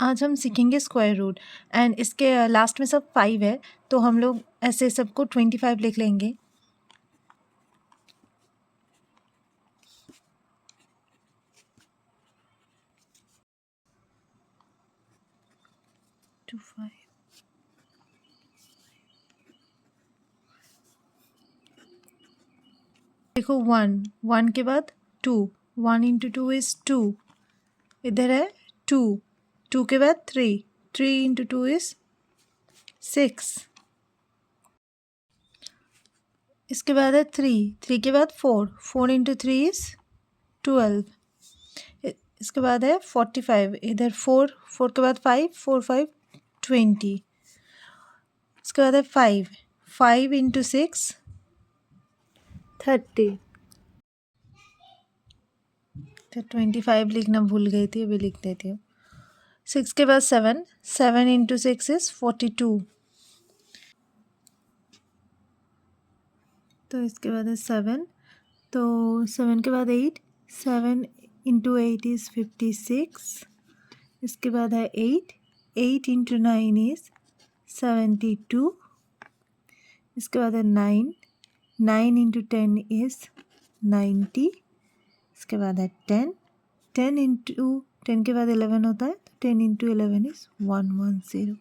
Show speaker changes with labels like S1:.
S1: आज हम सीखेंगे स्क्वायर रूट एंड इसके लास्ट में सब 5 है, तो हम लोग ऐसे सबको 25 लिख लेंगे। देखो 1 के बाद 2, 1 इंटू 2 इज 2, इधर है 2, 2 के बाद 3, 3 इंटू 2 इज 6, इसके बाद है 3, 3 के बाद 4, 4 इंटू 3 इज 12, इसके बाद है 45, इधर 4, 4 के बाद 5, 4 5 20, इसके बाद है 5, 5 इंटू 6 30। तो 25 लिखना भूल गई थी, अभी लिख देती हूँ। 6 के बाद 7, 7 इंटू 6 इज 42, तो इसके बाद है 7, तो 7 के बाद 8, 7 इंटू 8 इज 56, इसके बाद है 8, 8 इंटू 9 इज 72, इसके बाद है 9, 9 इंटू 10 इज 90, इसके बाद है 10, 10 इंटू 10 के बाद 11 होता है, तो 10 इंटू 11 इज 110।